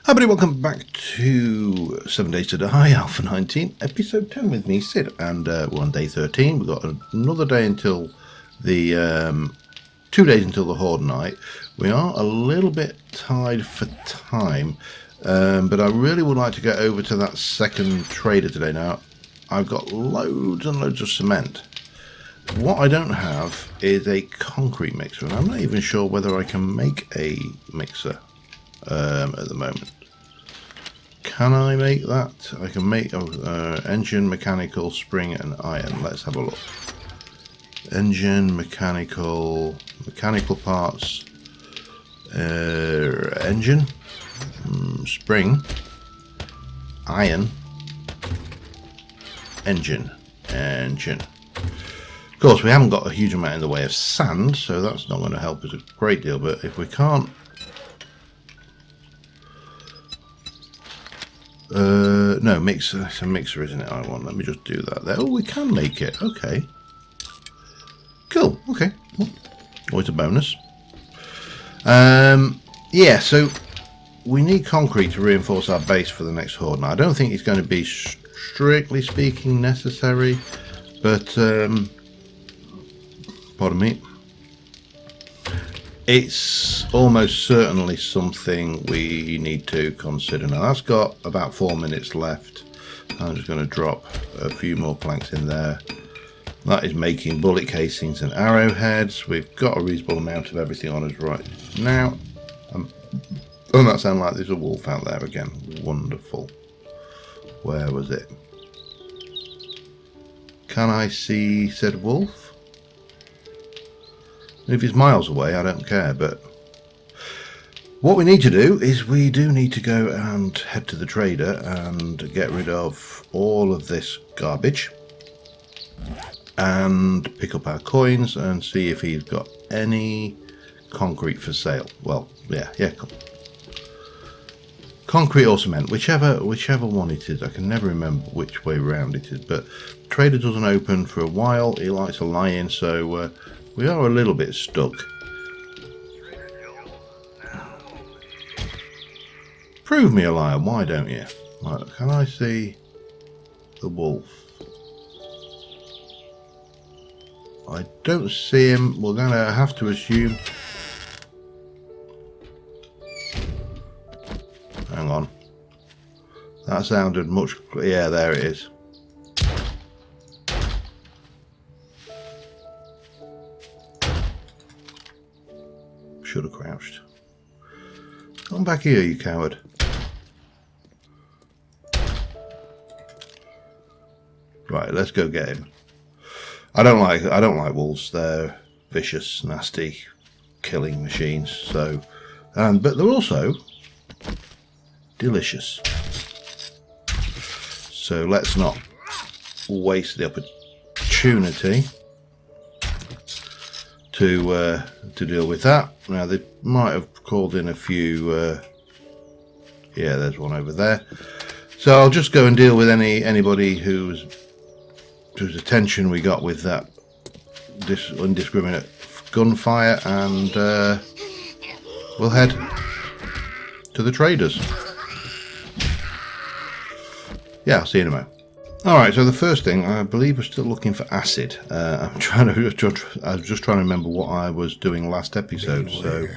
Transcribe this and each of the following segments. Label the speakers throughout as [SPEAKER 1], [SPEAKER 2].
[SPEAKER 1] Hi everybody, welcome back to 7 Days to Die, Alpha 19, episode 10 with me, Sid, and we're on day 13. We've got another day until the, 2 days until the Horde night. We are a little bit tied for time, but I really would like to get over to that second trader today. Now, I've got loads and loads of cement. What I don't have is a concrete mixer, and I'm not even sure whether I can make a mixer at the moment. Can I make that? I can make engine, mechanical, spring and iron. Let's have a look. Engine, mechanical parts, engine, spring, iron, engine. Of course, we haven't got a huge amount in the way of sand, so that's not going to help us a great deal. But if we can't... no, mixer. It's a mixer, isn't it? I want. Let me just do that there. Oh, we can make it. Okay. Cool. Okay. Well, always a bonus. Yeah, so we need concrete to reinforce our base for the next horde. Now, I don't think it's going to be, strictly speaking, necessary, but, pardon me. It's almost certainly something we need to consider. Now that's got about 4 minutes left. I'm just going to drop a few more planks in there. That is making bullet casings and arrowheads. We've got a reasonable amount of everything on us right now. Doesn't that sound like there's a wolf out there again? Wonderful. Where was it? Can I see said wolf? If it's miles away, I don't care, but what we need to do is we do need to go and head to the trader and get rid of all of this garbage and pick up our coins and see if he's got any concrete for sale. Well, yeah, concrete or cement, whichever one it is. I can never remember which way round it is, but trader doesn't open for a while. He likes to lie in, so we are a little bit stuck. Prove me a liar, why don't you? Right, can I see the wolf? I don't see him. We're going to have to assume... Hang on. That sounded much... Yeah, there it is. Should have crouched. Come back here, you coward. Right, let's go get him. I don't like wolves. They're vicious, nasty, killing machines. So, but they're also delicious. So let's not waste the opportunity to deal with that. Now they might have called in a few. Yeah, there's one over there. So I'll just go and deal with anybody whose attention we got with that indiscriminate gunfire, and we'll head to the traders. Yeah, I'll see you in a moment. Alright, so the first thing, I believe we're still looking for acid. I was just trying to remember what I was doing last episode, so...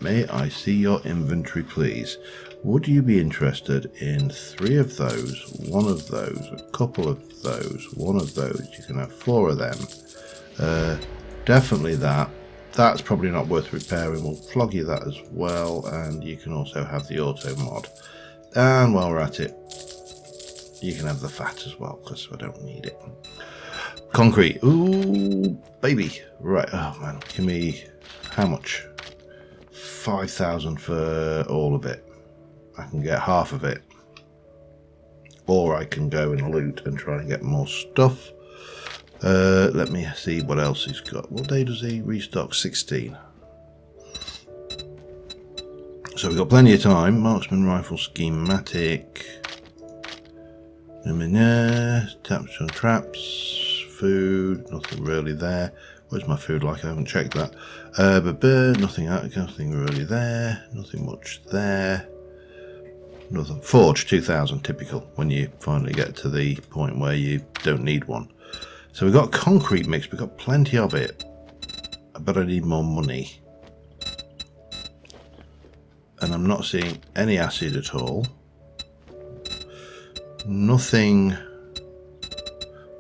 [SPEAKER 1] may I see your inventory, please? Would you be interested in 3 of those, 1 of those, a couple of those, 1 of those? You can have 4 of them. Definitely that. That's probably not worth repairing. We'll flog you that as well, and you can also have the auto mod. And while we're at it, you can have the fat as well, because I don't need it. Concrete. Ooh, baby. Right. Oh, man. Give me... How much? 5,000 for all of it. I can get half of it. Or I can go and loot and try and get more stuff. Let me see what else he's got. What day does he restock? 16. So we've got plenty of time. Marksman rifle schematic. Taps and traps. Food. Nothing really there. What's my food like? I haven't checked that. But nothing really there. Nothing much there. Nothing. Forge 2000, typical when you finally get to the point where you don't need one. So we've got concrete mix. We've got plenty of it. But I need more money. And I'm not seeing any acid at all. Nothing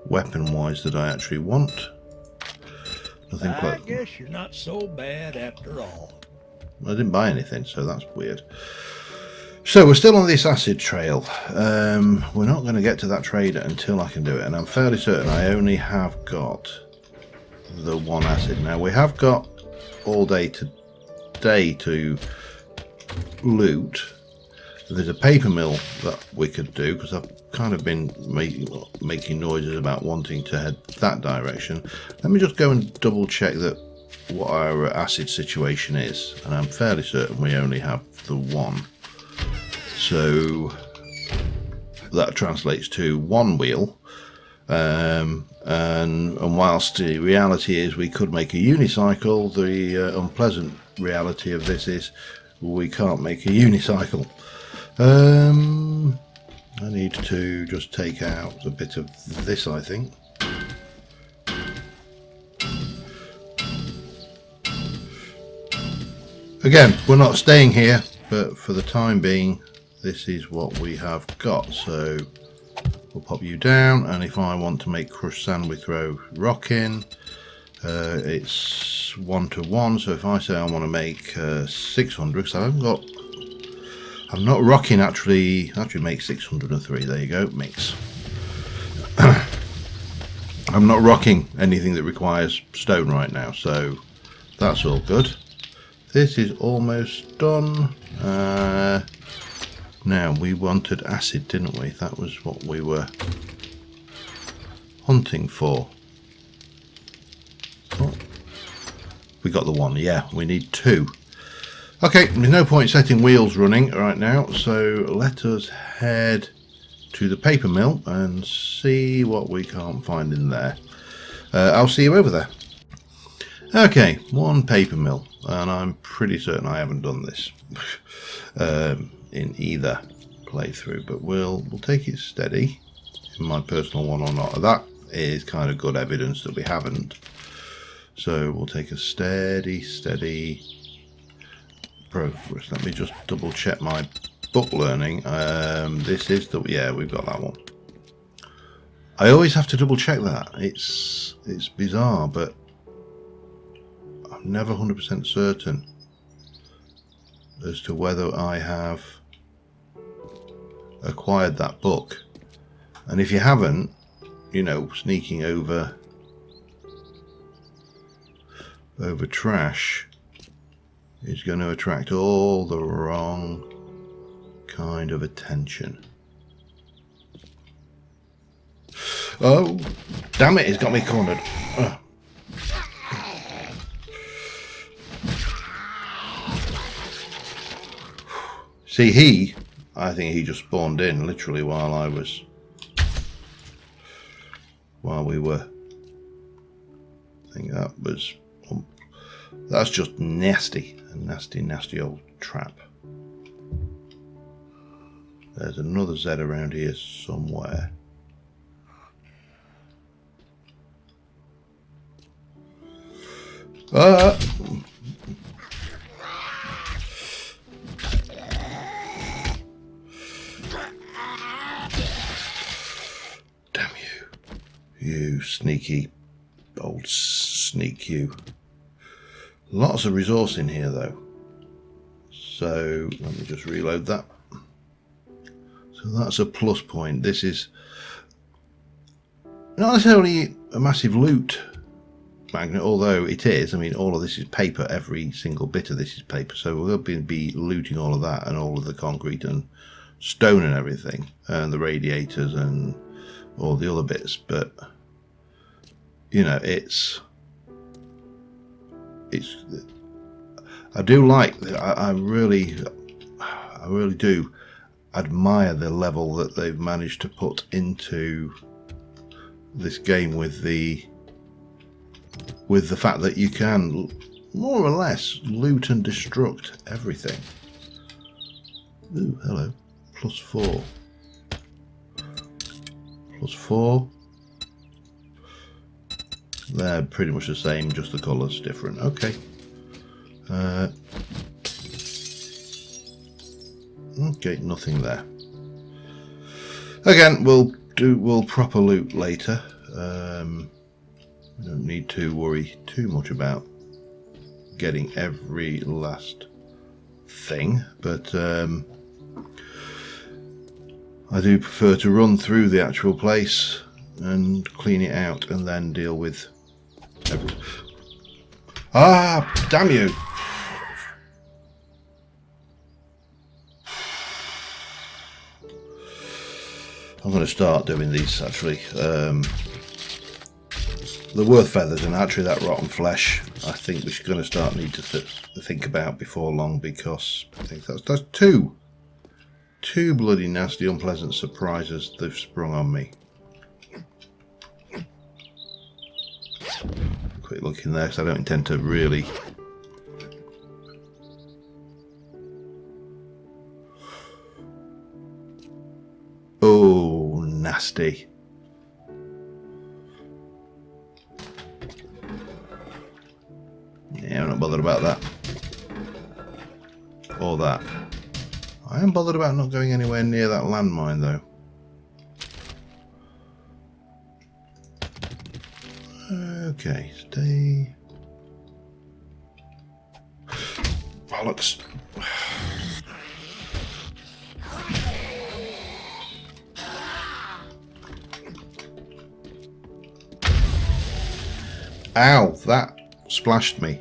[SPEAKER 1] weapon-wise that I actually want. Nothing.
[SPEAKER 2] I guess you're not so bad after all.
[SPEAKER 1] I didn't buy anything, so that's weird. So we're still on this acid trail. We're not going to get to that trader until I can do it, and I'm fairly certain I only have got the one acid. Now we have got all day today to loot. There's a paper mill that we could do, because I've kind of been making noises about wanting to head that direction. Let me just go and double check that what our acid situation is, and I'm fairly certain we only have the one. So that translates to one wheel, and whilst the reality is we could make a unicycle, the unpleasant reality of this is we can't make a unicycle. I need to just take out a bit of this, I think. Again, we're not staying here, but for the time being, this is what we have got. So we'll pop you down, and if I want to make crushed sand, we throw rock in. It's 1 to 1, so if I say I want to make 600, because I haven't got, I'm not rocking actually make 603. There you go, mix. I'm not rocking anything that requires stone right now, so that's all good. This is almost done. Now we wanted acid, didn't we? That was what we were hunting for. Oh, we got the one. Yeah, we need 2. Okay, there's no point setting wheels running right now, so let us head to the paper mill and see what we can't find in there. I'll see you over there. Okay, one paper mill, and I'm pretty certain I haven't done this in either playthrough, but we'll take it steady in my personal one or not. That is kind of good evidence that we haven't. So we'll take a steady progress. Let me just double check my book learning. This is the, yeah, we've got that one. I always have to double check that. It's bizarre, but I'm never 100% certain as to whether I have acquired that book. And if you haven't, you know, sneaking over trash is going to attract all the wrong kind of attention. Oh, damn it, it's got me cornered. Ugh. See, I think he just spawned in literally while we were. I think that's just nasty, a nasty old trap. There's another Z around here somewhere. Damn you. You sneaky old sneak you. Lots of resource in here though. So let me just reload that. So that's a plus point. This is not necessarily a massive loot magnet, although it is. I mean, all of this is paper. Every single bit of this is paper. So we'll be looting all of that and all of the concrete and stone and everything, and the radiators and all the other bits. But you know, it's I do like, I really do admire the level that they've managed to put into this game with the with the fact that you can more or less loot and destruct everything. Ooh, hello. +4. +4. They're pretty much the same, just the colours different. Okay. Okay, nothing there. Again, we'll proper loot later. We don't need to worry too much about getting every last thing, but I do prefer to run through the actual place and clean it out and then deal with everything. Ah, damn you! I'm going to start doing these actually. They're worth feathers, and actually that rotten flesh I think we're going to start need to think about before long, because I think that's two bloody nasty unpleasant surprises they've sprung on me. Quick look in there, because I don't intend to really... Oh, nasty. Yeah, I'm not bothered about that. Or that. I am bothered about not going anywhere near that landmine, though. Okay, stay... Bollocks. Ow, that splashed me.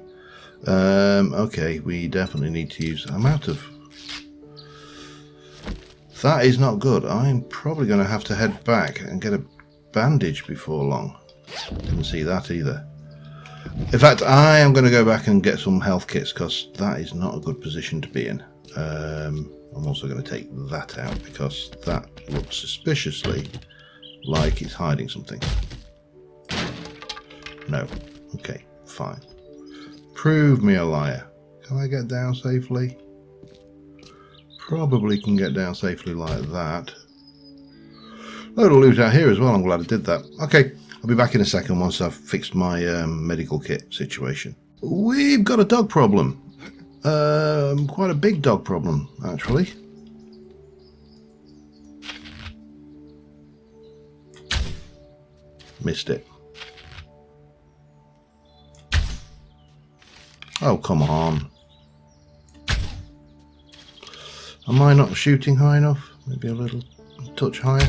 [SPEAKER 1] Okay, we definitely need to use... I'm out of... That is not good. I'm probably going to have to head back and get a bandage before long. Didn't see that either. In fact, I am going to go back and get some health kits, because that is not a good position to be in. I'm also going to take that out, because that looks suspiciously like it's hiding something. No. Okay, fine. Prove me a liar. Can I get down safely? Probably can get down safely like that. Load of loot out here as well. I'm glad I did that. Okay, I'll be back in a second once I've fixed my medical kit situation. We've got a dog problem. Quite a big dog problem, actually. Missed it. Oh, come on. Am I not shooting high enough? Maybe a little touch higher.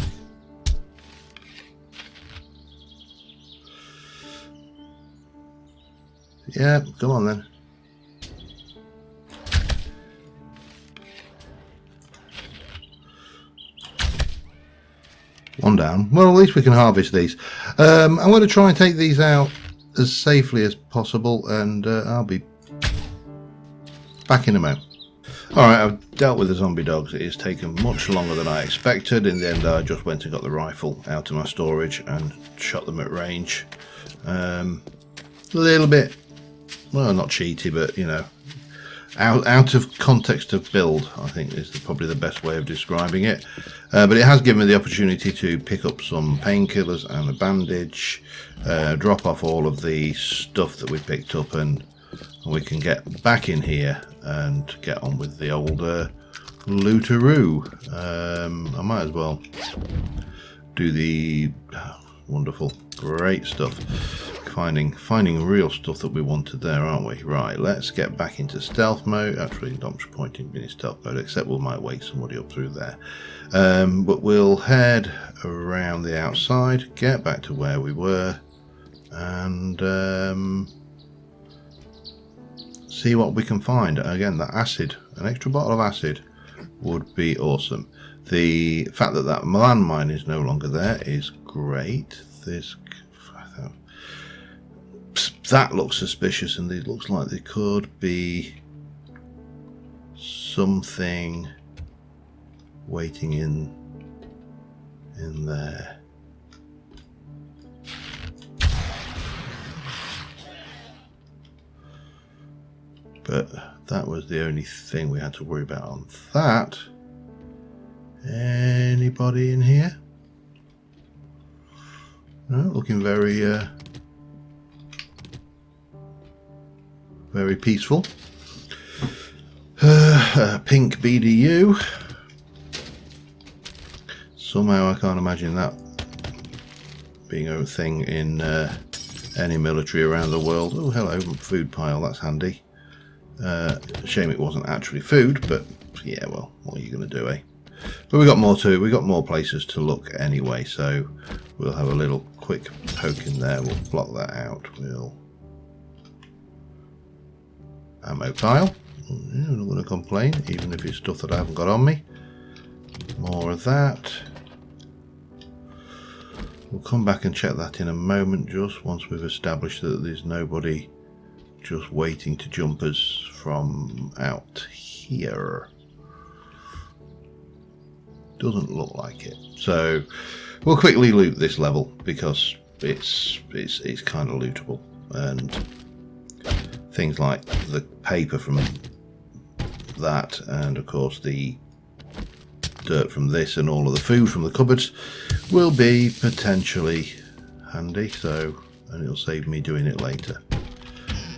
[SPEAKER 1] Yeah, come on then. One down. Well, at least we can harvest these. I'm going to try and take these out as safely as possible, and I'll be back in a moment. Alright, I've dealt with the zombie dogs. It has taken much longer than I expected. In the end, I just went and got the rifle out of my storage and shot them at range. A little bit, well, not cheaty, but, you know, out of context of build, I think is probably the best way of describing it. But it has given me the opportunity to pick up some painkillers and a bandage, drop off all of the stuff that we picked up, and we can get back in here and get on with the old lootaroo. I might as well do the wonderful, great stuff. Finding real stuff that we wanted there, aren't we? Right, let's get back into stealth mode. Actually, not much point in being in stealth mode, except we might wake somebody up through there. But we'll head around the outside, get back to where we were, and see what we can find. Again, that acid, an extra bottle of acid would be awesome. The fact that that landmine is no longer there is great. That looks suspicious, and it looks like there could be something waiting in there. But that was the only thing we had to worry about on that. Anybody in here? No, looking very very peaceful. Pink BDU. Somehow I can't imagine that being a thing in any military around the world. Oh, hello, food pile, that's handy. Shame it wasn't actually food, but yeah, well, what are you going to do, eh? But we got more places to look anyway, so we'll have a little quick poke in there. We'll block that out. We'll ammo pile. I'm not going to complain, even if it's stuff that I haven't got on me. More of that. We'll come back and check that in a moment, just once we've established that there's nobody just waiting to jump us from out here. Doesn't look like it. So we'll quickly loot this level because it's kind of lootable, and things like the paper from that, and of course the dirt from this, and all of the food from the cupboards will be potentially handy. So, and it'll save me doing it later.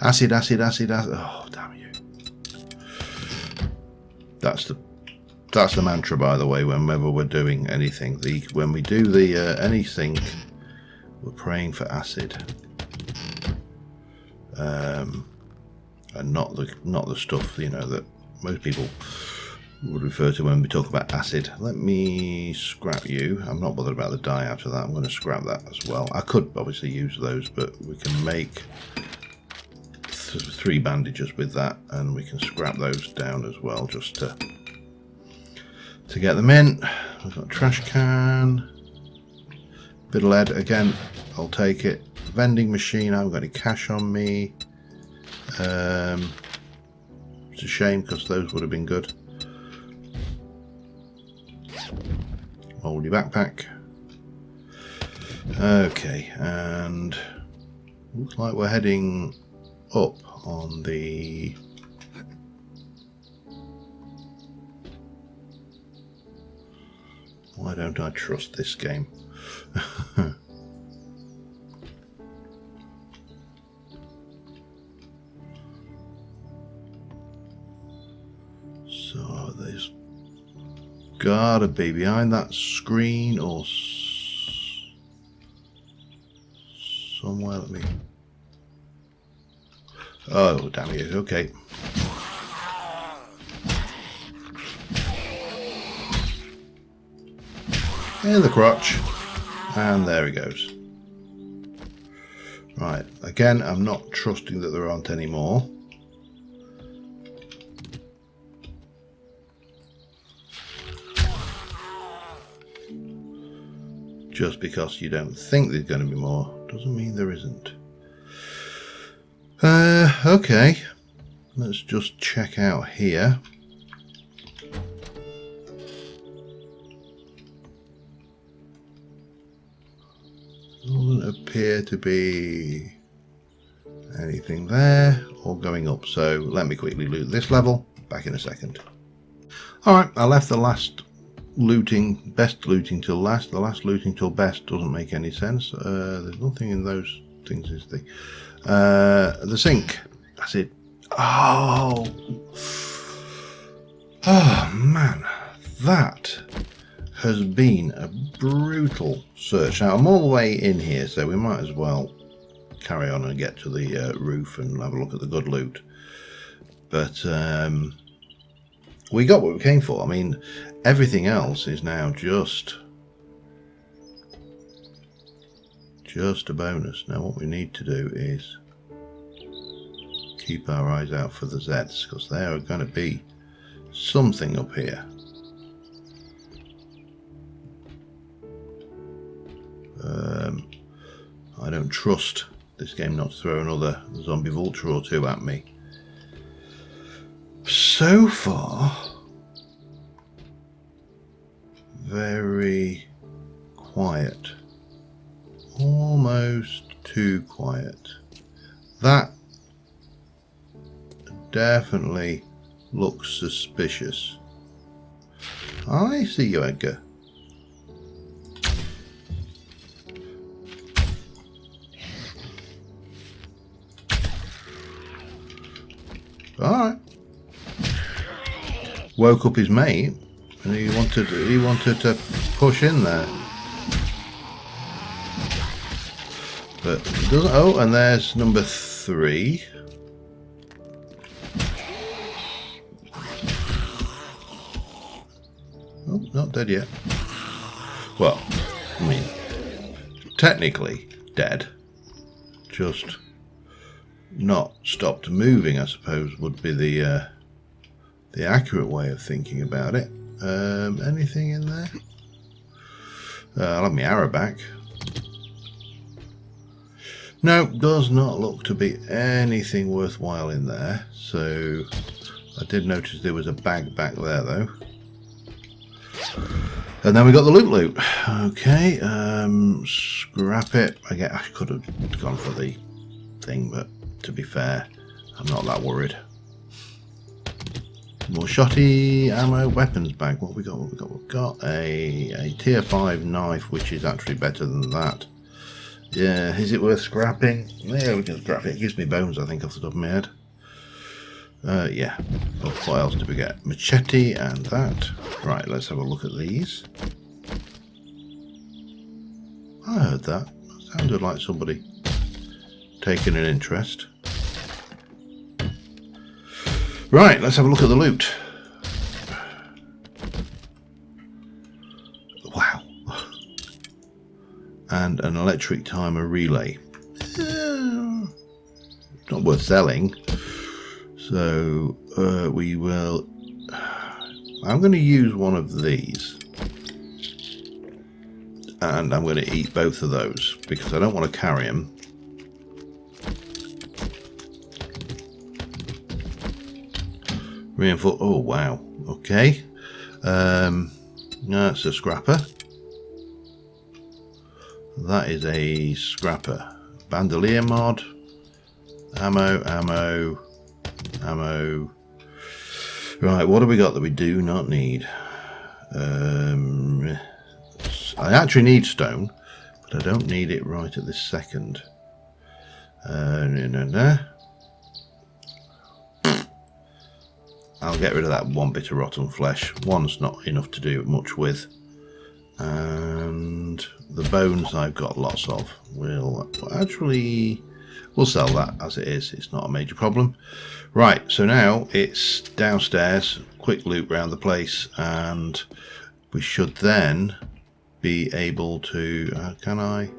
[SPEAKER 1] Acid. Oh, damn you. That's the mantra, by the way, whenever we're doing anything. When we do anything, we're praying for acid. And not the stuff, that most people would refer to when we talk about acid. Let me scrap you. I'm not bothered about the dye after that. I'm going to scrap that as well. I could obviously use those, but we can make 3 bandages with that, and we can scrap those down as well, just to get them in. We've got a trash can, bit of lead again, I'll take it. Vending machine, I haven't got any cash on me. It's a shame because those would have been good. Moldy backpack. Okay, and looks like we're heading up on the why don't I trust this game? So there's gotta be behind that screen or somewhere. Let me. Oh, damn it. Okay. In the crotch. And there he goes. Right. Again, I'm not trusting that there aren't any more. Just because you don't think there's going to be more doesn't mean there isn't. Okay, let's just check out here. Doesn't appear to be anything there or going up, so let me quickly loot this level. Back in a second. Alright, I left the best looting till last. The last looting till best doesn't make any sense. There's nothing in those things, is there? The sink. That's it. Oh man, that has been a brutal search. Now I'm all the way in here, so we might as well carry on and get to the roof and have a look at the good loot. But we got what we came for. I mean, everything else is now just a bonus. Now what we need to do is keep our eyes out for the Zeds, because there are going to be something up here. I don't trust this game not to throw another zombie vulture or two at me. So far, very quiet. Almost too quiet. That definitely looks suspicious. I see you, Edgar. Alright. Woke up his mate and he wanted to push in there. But it doesn't. Oh, and there's number 3. Oh, not dead yet. Well, I mean, technically dead. Just not stopped moving, I suppose, would be the accurate way of thinking about it. Anything in there? I'll have my arrow back. No, does not look to be anything worthwhile in there. So I did notice there was a bag back there, though. And then we got the loot. Okay, scrap it. I could have gone for the thing, but to be fair, I'm not that worried. More shotty ammo, weapons bag. What we got? We've got a tier 5 knife, which is actually better than that. Yeah, is it worth scrapping? Yeah, we can scrap it. It gives me bones, I think, off the top of my head. Yeah. Oh, what else did we get? Machete and that. Right, let's have a look at these. I heard that. Sounded like somebody taking an interest. Right, let's have a look at the loot. Wow. And an electric timer relay. Not worth selling. So we will. I'm going to use one of these, and I'm going to eat both of those because I don't want to carry them. Reinforce. Oh wow. Okay. That's a scrapper. That is a scrapper. Bandolier mod. Ammo. Right, what have we got that we do not need? I actually need stone, but I don't need it right at this second. No. I'll get rid of that one bit of rotten flesh. One's not enough to do much with. And the bones I've got lots of. We'll sell that as it is. It's not a major problem. Right, so now it's downstairs, quick loop around the place, and we should then be able to... can I?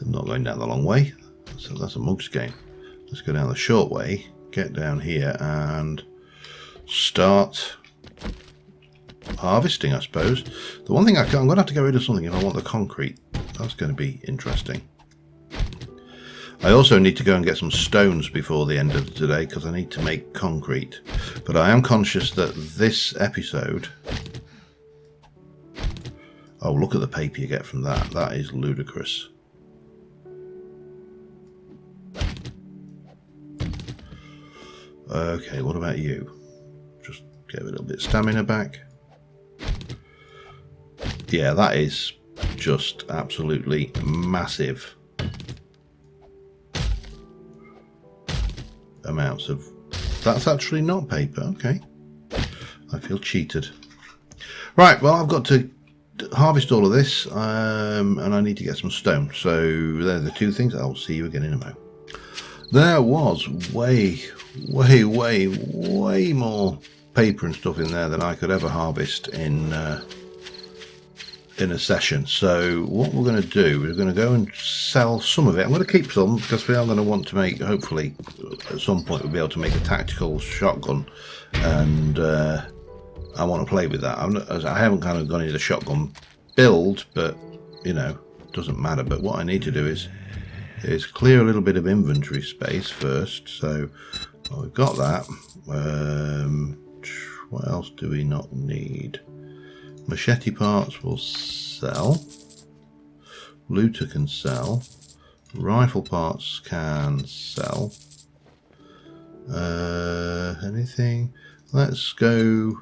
[SPEAKER 1] I'm not going down the long way, so that's a mug's game. Let's go down the short way, get down here and start harvesting, I suppose. The one thing I'm going to have to get rid of something if I want the concrete. That's going to be interesting. I also need to go and get some stones before the end of today because I need to make concrete. But I am conscious that this episode... Oh, look at the paper you get from that. That is ludicrous. Okay, what about you? Just get a little bit of stamina back. Yeah, that is just absolutely massive amounts of... That's actually not paper. Okay. I feel cheated. Right, well, I've got to harvest all of this, and I need to get some stone. So they're the two things. I'll see you again in a moment. There was way more paper and stuff in there than I could ever harvest in a session. So what we're going to do, we're going to go and sell some of it. I'm going to keep some because we are going to want to make, hopefully at some point we'll be able to make a tactical shotgun, and I want to play with that. I haven't kind of gone into the shotgun build, but you know, it doesn't matter. But what I need to do is clear a little bit of inventory space first. So we've got that. What else do we not need? Machete parts will sell. Looter can sell. Rifle parts can sell. Anything? Let's go.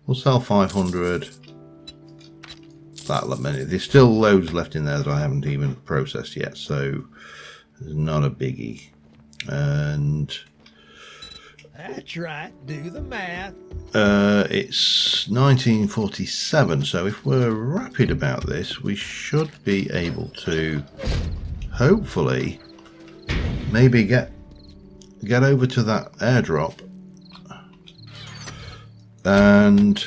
[SPEAKER 1] We'll sell 500. That many. There's still loads left in there that I haven't even processed yet, so it's not a biggie. And
[SPEAKER 2] That's right. Do the math.
[SPEAKER 1] it's 1947, so if we're rapid about this, we should be able to hopefully maybe get over to that airdrop and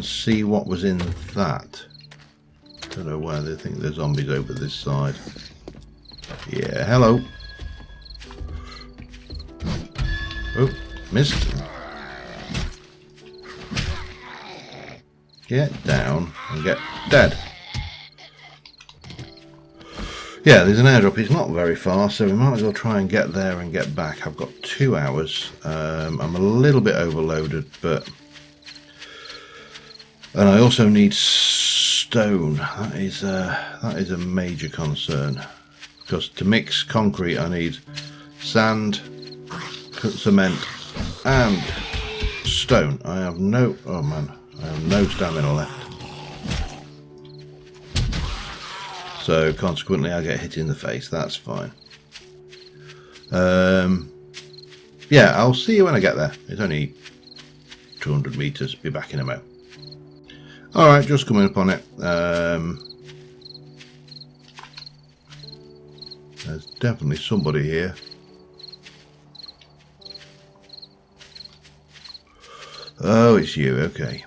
[SPEAKER 1] see what was in that. Don't know where they think the zombies over this side. Yeah, hello. Oh, missed. Get down and get dead. Yeah, there's an airdrop. It's not very far, so we might as well try and get there and get back. I've got 2 hours. I'm a little bit overloaded, and I also need stone. That is a major concern, because to mix concrete I need sand, cement, and stone. I have no. Oh man, I have no stamina left. So consequently I get hit in the face. That's fine. Yeah, I'll see you when I get there. It's only 200 meters. Be back in a mo. Alright, just coming up on it. There's definitely somebody here. Oh, it's you. Okay.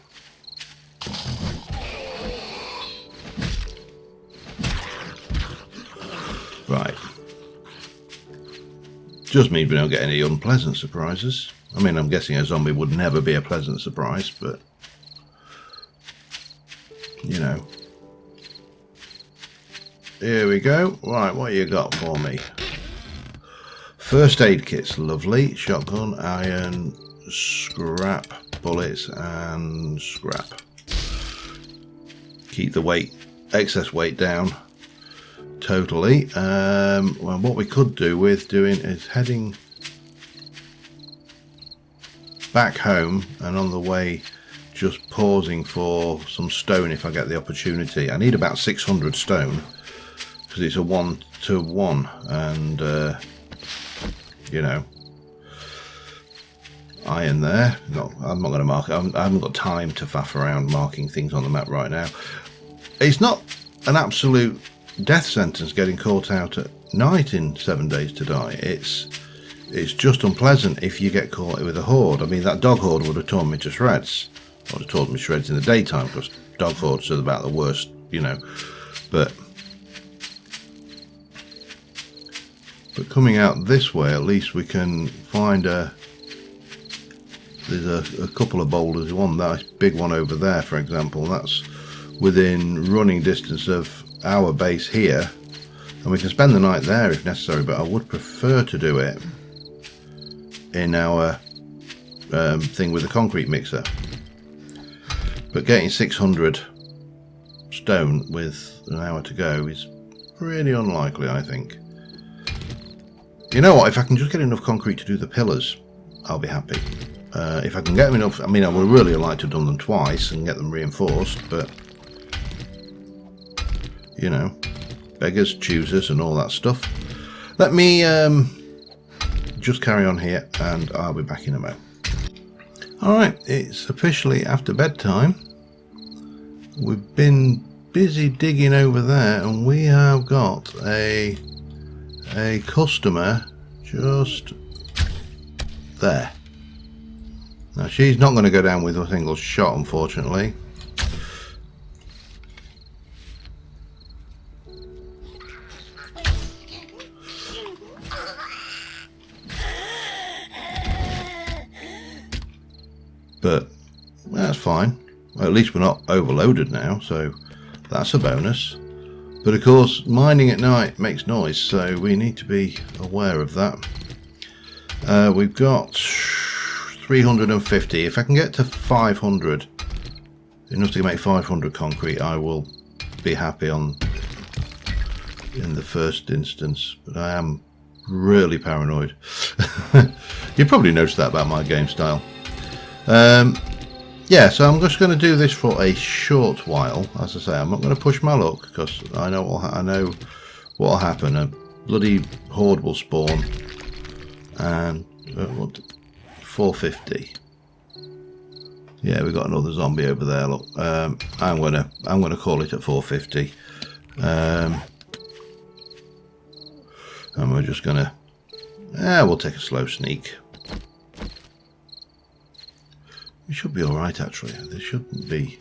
[SPEAKER 1] Right. Just means we don't get any unpleasant surprises. I mean, I'm guessing a zombie would never be a pleasant surprise, but you know. Here we go. Right, what you got for me? First aid kit's lovely. Shotgun, iron, scrap, bullets, and scrap. Keep the weight, excess weight down. Totally. Well, what we could do with doing is heading back home, and on the way just pausing for some stone if I get the opportunity. I need about 600 stone because it's a 1-to-1, and you know, iron there. No, I'm not going to mark it. I haven't got time to faff around marking things on the map right now. It's not an absolute death sentence getting caught out at night in 7 Days to Die. It's just unpleasant if you get caught with a horde. I mean, that dog horde would have torn me to shreds. I would have torn me to shreds in the daytime, because dog hordes are about the worst, you know. But coming out this way, at least we can find there's a couple of boulders. One nice big one over there, for example. That's within running distance of our base here, and we can spend the night there if necessary, but I would prefer to do it in our thing with the concrete mixer. But getting 600 stone with an hour to go is pretty unlikely, I think. You know what, if I can just get enough concrete to do the pillars, I'll be happy. If I can get them enough, I mean, I would really like to have done them twice and get them reinforced, but you know, beggars, choosers, and all that stuff. Let me just carry on here, and I'll be back in a moment. Alright, it's officially after bedtime. We've been busy digging over there, and we have got a customer just there. Now, she's not going to go down with a single shot, unfortunately. But that's fine. Well, at least we're not overloaded now, so that's a bonus. But of course, mining at night makes noise, so we need to be aware of that. We've got 350. If I can get to 500, enough to make 500 concrete, I will be happy in the first instance, but I am really paranoid. You probably noticed that about my game style. Yeah, so I'm just going to do this for a short while. As I say, I'm not going to push my luck because I know what'll happen. A bloody horde will spawn, and 450. Yeah, we got another zombie over there. Look, I'm gonna call it at 450, and we're just gonna. We'll take a slow sneak. We should be all right, actually. There shouldn't be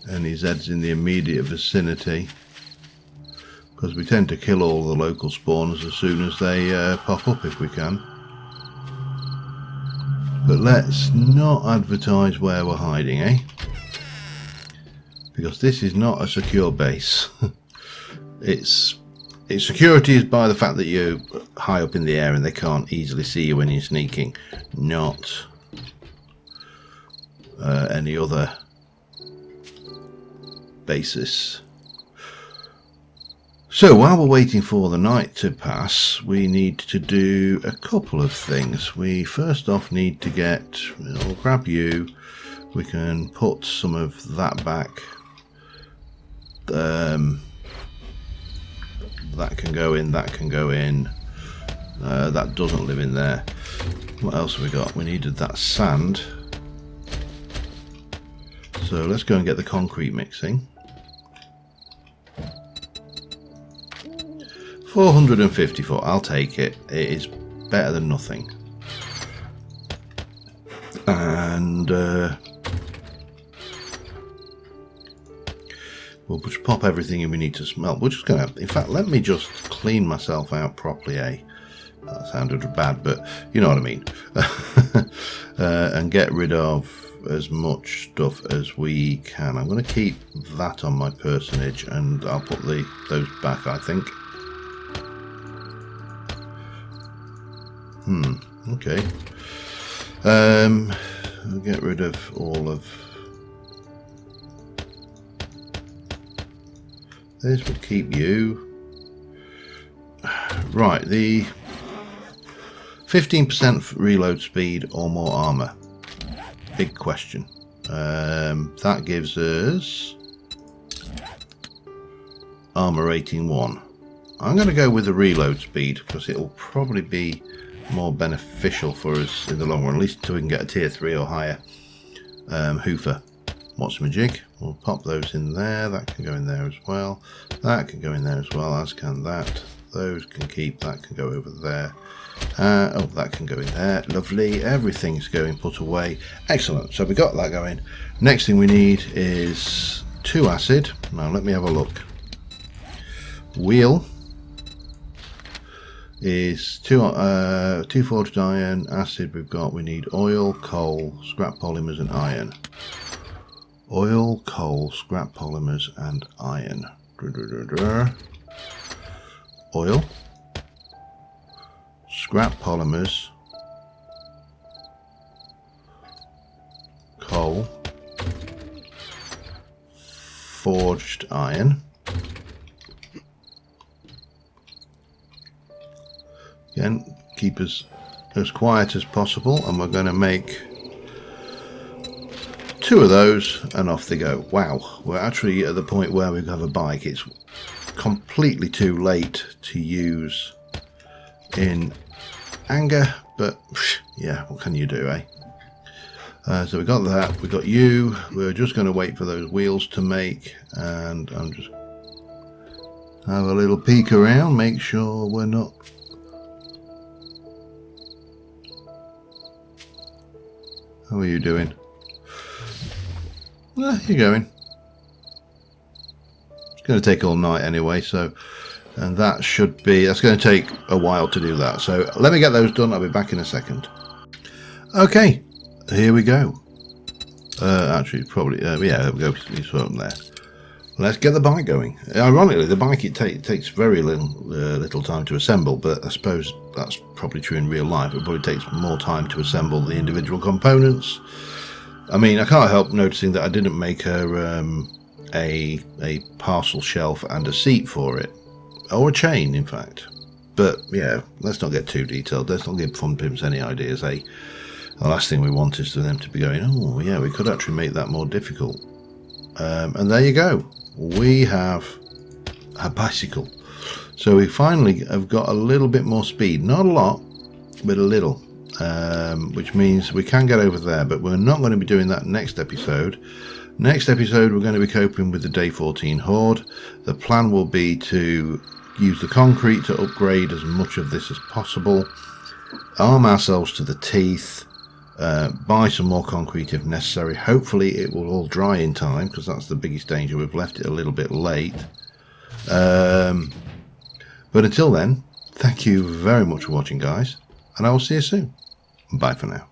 [SPEAKER 1] any Zeds in the immediate vicinity, because we tend to kill all the local spawners as soon as they pop up if we can. But let's not advertise where we're hiding, eh? Because this is not a secure base. Its security is by the fact that you're high up in the air and they can't easily see you when you're sneaking, not any other basis. So while we're waiting for the night to pass, we need to do a couple of things. We first off need to we'll grab you, we can put some of that back. That can go in, that can go in. That doesn't live in there. What else have we got? We needed that sand. So let's go and get the concrete mixing. 454, I'll take it. It is better than nothing. And we'll just pop everything we need to smelt. We're just gonna, in fact, let me just clean myself out properly, eh? That sounded bad, but you know what I mean. And get rid of as much stuff as we can. I'm going to keep that on my personage, and I'll put those back, I think. Okay. I'll get rid of all of this. We'll keep you. Right, the 15% reload speed or more armor. Big question. That gives us armor rating 1. I'm going to go with the reload speed because it will probably be more beneficial for us in the long run, at least until we can get a tier 3 or higher hoofer. What's my jig? We'll pop those in there. That can go in there as well. That can go in there as well, as can that. Those can keep, that can go over there. Oh, that can go in there. Lovely. Everything's going put away. Excellent. So we got that going. Next thing we need is 2 acid. Now let me have a look. Wheel is 2 forged iron. Acid we need oil, coal, scrap polymers and iron. Oil, coal, scrap polymers and iron. Oil, scrap polymers, coal, forged iron. Again, keep us as quiet as possible, and we're going to make 2 of those and off they go. Wow, we're actually at the point where we have a bike. It's completely too late to use in anger, but yeah, what can you do, eh? So we got that, we got you. We're just going to wait for those wheels to make, and I'm just have a little peek around, make sure we're not. How are you doing? You're going. It's going to take all night anyway, so, and that's going to take a while to do that. So let me get those done. I'll be back in a second. Okay, here we go. Actually, probably, yeah, there we go. You saw them there. Let's get the bike going. Ironically, the bike it takes very little time to assemble, but I suppose that's probably true in real life. It probably takes more time to assemble the individual components. I mean, I can't help noticing that I didn't make her a parcel shelf and a seat for it, or a chain, in fact. But yeah, let's not get too detailed. Let's not give fun pimps any ideas. The last thing we want is for them to be going, oh yeah, we could actually make that more difficult. And there you go. We have a bicycle. So we finally have got a little bit more speed. Not a lot, but a little. Which means we can get over there, but we're not going to be doing that next episode. Next episode, we're going to be coping with the day 14 horde. The plan will be to use the concrete to upgrade as much of this as possible, arm ourselves to the teeth, buy some more concrete if necessary. Hopefully it will all dry in time, because that's the biggest danger. We've left it a little bit late. But until then, thank you very much for watching, guys, and I will see you soon. Bye for now.